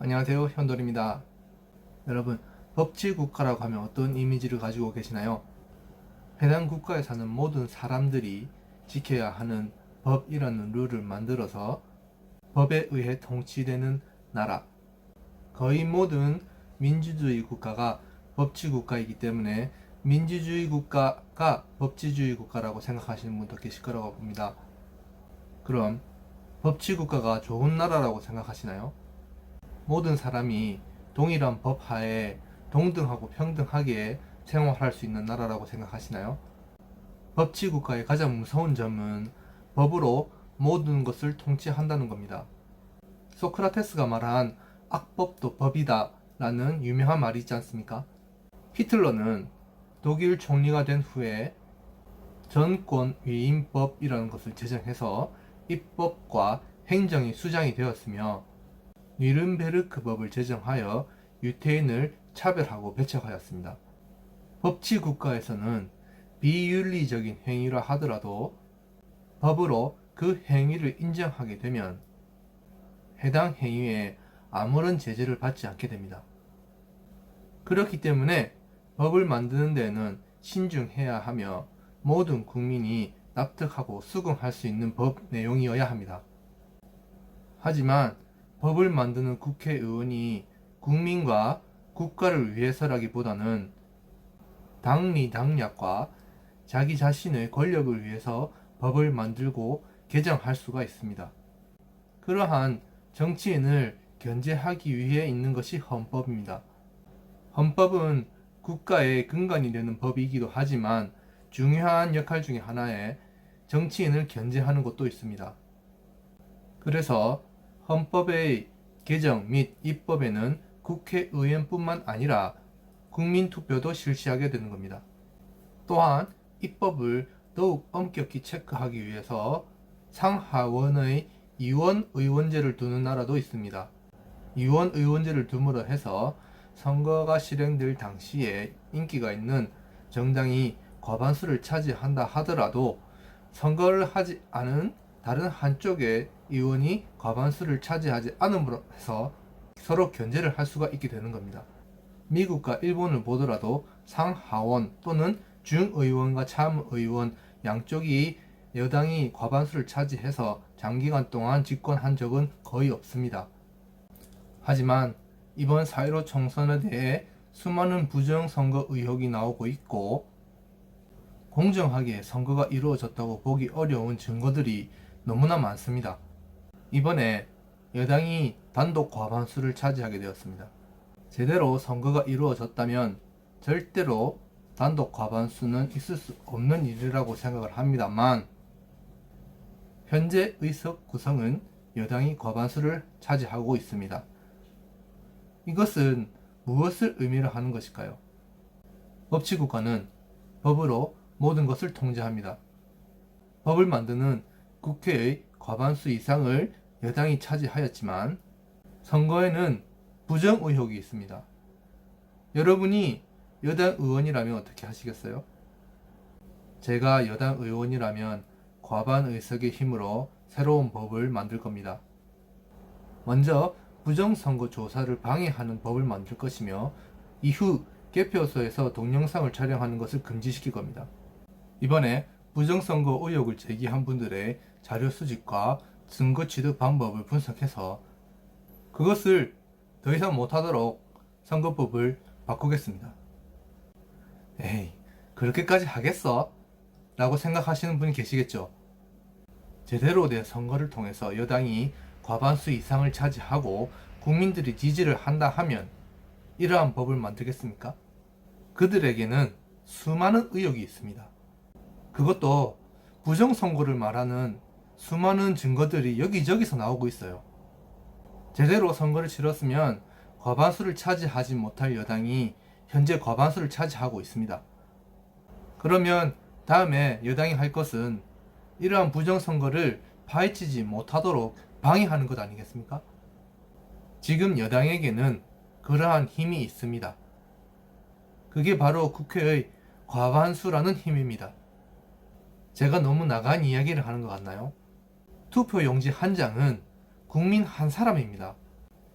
안녕하세요, 현돌입니다. 여러분, 법치국가라고 하면 어떤 이미지를 가지고 계시나요? 해당 국가에 사는 모든 사람들이 지켜야 하는 법이라는 룰을 만들어서 법에 의해 통치되는 나라. 거의 모든 민주주의 국가가 법치국가이기 때문에 민주주의 국가가 법치주의 국가라고 생각하시는 분도 계실 거라고 봅니다. 그럼 법치국가가 좋은 나라라고 생각하시나요? 모든 사람이 동일한 법 하에 동등하고 평등하게 생활할 수 있는 나라라고 생각하시나요? 법치국가의 가장 무서운 점은 법으로 모든 것을 통치한다는 겁니다. 소크라테스가 말한 악법도 법이다 라는 유명한 말이 있지 않습니까? 히틀러는 독일 총리가 된 후에 전권위임법이라는 것을 제정해서 입법과 행정이 수장이 되었으며 뉘른베르크법을 제정하여 유태인을 차별하고 배척하였습니다. 법치국가에서는 비윤리적인 행위라 하더라도 법으로 그 행위를 인정하게 되면 해당 행위에 아무런 제재를 받지 않게 됩니다. 그렇기 때문에 법을 만드는 데에는 신중해야 하며 모든 국민이 납득하고 수긍할 수 있는 법 내용이어야 합니다. 하지만 법을 만드는 국회의원이 국민과 국가를 위해서라기보다는 당리당략과 자기 자신의 권력을 위해서 법을 만들고 개정할 수가 있습니다. 그러한 정치인을 견제하기 위해 있는 것이 헌법입니다. 헌법은 국가의 근간이 되는 법이기도 하지만 중요한 역할 중에 하나에 정치인을 견제하는 것도 있습니다. 그래서 헌법의 개정 및 입법에는 국회의원뿐만 아니라 국민투표도 실시하게 되는 겁니다. 또한 입법을 더욱 엄격히 체크하기 위해서 상하원의 이원의원제를 두는 나라도 있습니다. 이원의원제를 둠으로 해서 선거가 실행될 당시에 인기가 있는 정당이 과반수를 차지한다 하더라도 선거를 하지 않은 다른 한쪽의 의원이 과반수를 차지하지 않음으로 해서 서로 견제를 할 수가 있게 되는 겁니다. 미국과 일본을 보더라도 상하원 또는 중의원과 참의원 양쪽이 여당이 과반수를 차지해서 장기간 동안 집권한 적은 거의 없습니다. 하지만 이번 4.15 총선에 대해 수많은 부정선거 의혹이 나오고 있고 공정하게 선거가 이루어졌다고 보기 어려운 증거들이 너무나 많습니다. 이번에 여당이 단독 과반수를 차지하게 되었습니다. 제대로 선거가 이루어졌다면 절대로 단독 과반수는 있을 수 없는 일이라고 생각을 합니다만 현재 의석 구성은 여당이 과반수를 차지하고 있습니다. 이것은 무엇을 의미를 하는 것일까요? 법치국가는 법으로 모든 것을 통제합니다. 법을 만드는 국회의 과반수 이상을 여당이 차지하였지만 선거에는 부정 의혹이 있습니다. 여러분이 여당 의원이라면 어떻게 하시겠어요? 제가 여당 의원이라면 과반 의석의 힘으로 새로운 법을 만들 겁니다. 먼저 부정선거 조사를 방해하는 법을 만들 것이며 이후 개표소에서 동영상을 촬영하는 것을 금지시킬 겁니다. 이번에 부정선거 의혹을 제기한 분들의 자료 수집과 증거 취득 방법을 분석해서 그것을 더 이상 못하도록 선거법을 바꾸겠습니다. 에이, 그렇게까지 하겠어? 라고 생각하시는 분이 계시겠죠. 제대로 된 선거를 통해서 여당이 과반수 이상을 차지하고 국민들이 지지를 한다 하면 이러한 법을 만들겠습니까? 그들에게는 수많은 의혹이 있습니다. 그것도 부정선거를 말하는 수많은 증거들이 여기저기서 나오고 있어요. 제대로 선거를 치렀으면 과반수를 차지하지 못할 여당이 현재 과반수를 차지하고 있습니다. 그러면 다음에 여당이 할 것은 이러한 부정선거를 파헤치지 못하도록 방해하는 것 아니겠습니까? 지금 여당에게는 그러한 힘이 있습니다. 그게 바로 국회의 과반수라는 힘입니다. 제가 너무 나간 이야기를 하는 것 같나요? 투표용지 한 장은 국민 한 사람입니다.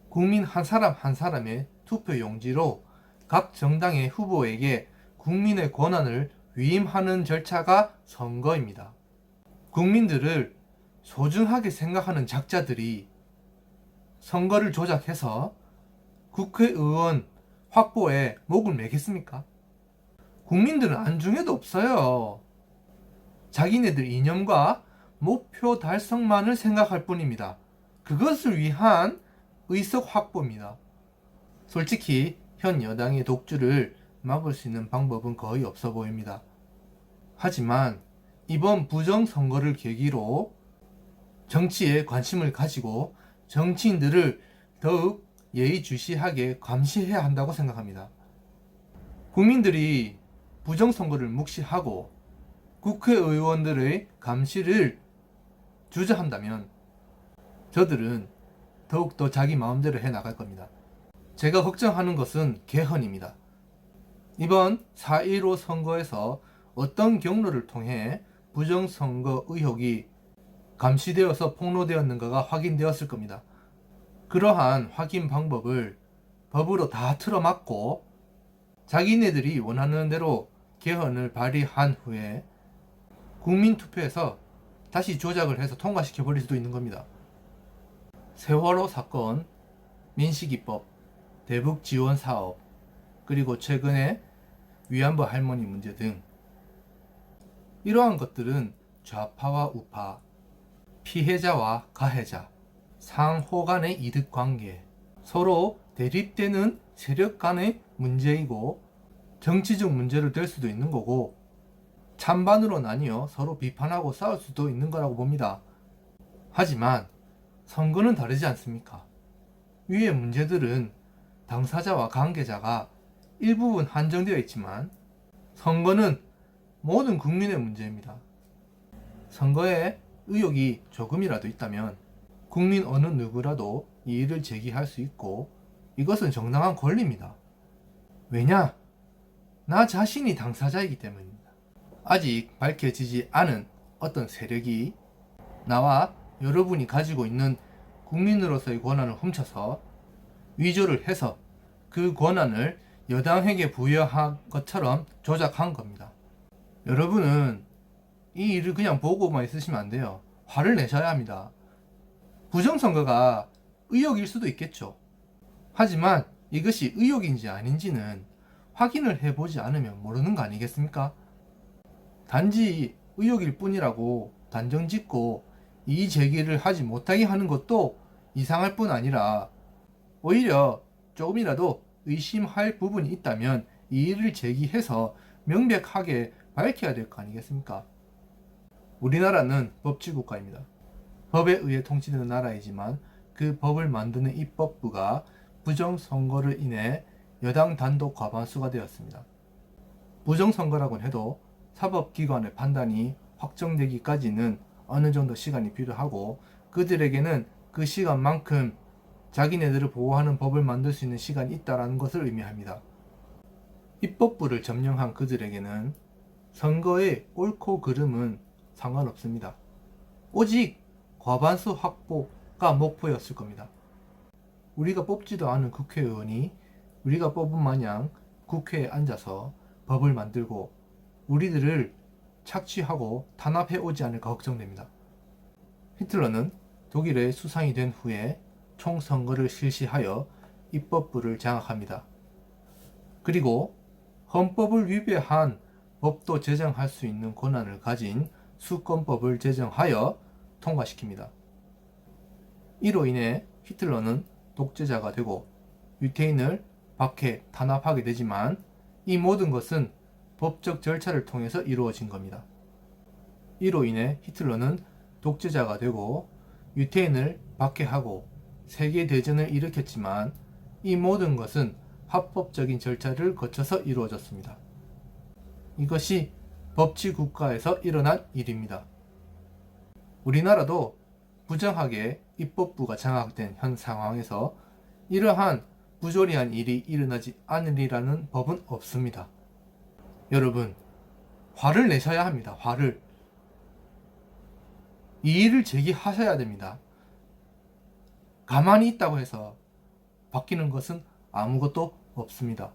국민 한 사람 한 사람의 투표 용지로 각 정당의 후보에게 국민의 권한을 위임하는 절차가 선거입니다. 국민들을 소중하게 생각하는 작자들이 선거를 조작해서 국회의원 확보에 목을 매겠습니까? 국민들은 안중에도 없어요. 자기네들 이념과 목표 달성만을 생각할 뿐입니다. 그것을 위한 의석 확보입니다. 솔직히 현 여당의 독주를 막을 수 있는 방법은 거의 없어 보입니다. 하지만 이번 부정선거를 계기로 정치에 관심을 가지고 정치인들을 더욱 예의주시하게 감시해야 한다고 생각합니다. 국민들이 부정선거를 묵시하고 국회의원들의 감시를 주저한다면 저들은 더욱더 자기 마음대로 해나갈 겁니다. 제가 걱정하는 것은 개헌입니다. 이번 4.15 선거에서 어떤 경로를 통해 부정선거 의혹이 감시되어서 폭로되었는가가 확인되었을 겁니다. 그러한 확인 방법을 법으로 다 틀어막고 자기네들이 원하는 대로 개헌을 발의한 후에 국민투표에서 다시 조작을 해서 통과시켜버릴 수도 있는 겁니다. 세월호 사건, 민식이법, 대북지원사업, 그리고 최근에 위안부 할머니 문제 등 이러한 것들은 좌파와 우파, 피해자와 가해자, 상호 간의 이득관계, 서로 대립되는 세력 간의 문제이고 정치적 문제로 될 수도 있는 거고 찬반으로 나뉘어 서로 비판하고 싸울 수도 있는 거라고 봅니다. 하지만 선거는 다르지 않습니까? 위의 문제들은 당사자와 관계자가 일부분 한정되어 있지만 선거는 모든 국민의 문제입니다. 선거에 의혹이 조금이라도 있다면 국민 어느 누구라도 이의를 제기할 수 있고 이것은 정당한 권리입니다. 왜냐? 나 자신이 당사자이기 때문입니다. 아직 밝혀지지 않은 어떤 세력이 나와 여러분이 가지고 있는 국민으로서의 권한을 훔쳐서 위조를 해서 그 권한을 여당에게 부여한 것처럼 조작한 겁니다. 여러분은 이 일을 그냥 보고만 있으시면 안 돼요. 화를 내셔야 합니다. 부정선거가 의혹일 수도 있겠죠. 하지만 이것이 의혹인지 아닌지는 확인을 해보지 않으면 모르는 거 아니겠습니까? 단지 의혹일 뿐이라고 단정 짓고 이의 제기를 하지 못하게 하는 것도 이상할 뿐 아니라 오히려 조금이라도 의심할 부분이 있다면 이의를 제기해서 명백하게 밝혀야 될 거 아니겠습니까? 우리나라는 법치국가입니다. 법에 의해 통치되는 나라이지만 그 법을 만드는 입법부가 부정선거를 인해 여당 단독 과반수가 되었습니다. 부정선거라고는 해도 사법기관의 판단이 확정되기까지는 어느 정도 시간이 필요하고 그들에게는 그 시간만큼 자기네들을 보호하는 법을 만들 수 있는 시간이 있다는 것을 의미합니다. 입법부를 점령한 그들에게는 선거의 옳고 그름은 상관없습니다. 오직 과반수 확보가 목표였을 겁니다. 우리가 뽑지도 않은 국회의원이 우리가 뽑은 마냥 국회에 앉아서 법을 만들고 우리들을 착취하고 탄압해 오지 않을까 걱정됩니다. 히틀러는 독일의 수상이 된 후에 총선거를 실시하여 입법부를 장악합니다. 그리고 헌법을 위배한 법도 제정할 수 있는 권한을 가진 수권법을 제정하여 통과시킵니다. 이로 인해 히틀러는 독재자가 되고 유태인을 박해, 탄압하게 되지만 이 모든 것은 법적 절차를 통해서 이루어진 겁니다. 이로 인해 히틀러는 독재자가 되고 유태인을 박해하고 세계대전을 일으켰지만 이 모든 것은 합법적인 절차를 거쳐서 이루어졌습니다. 이것이 법치국가에서 일어난 일입니다. 우리나라도 부정하게 입법부가 장악된 현 상황에서 이러한 부조리한 일이 일어나지 않으리라는 법은 없습니다. 여러분, 화를 내셔야 합니다. 화를. 이의를 제기하셔야 됩니다. 가만히 있다고 해서 바뀌는 것은 아무것도 없습니다.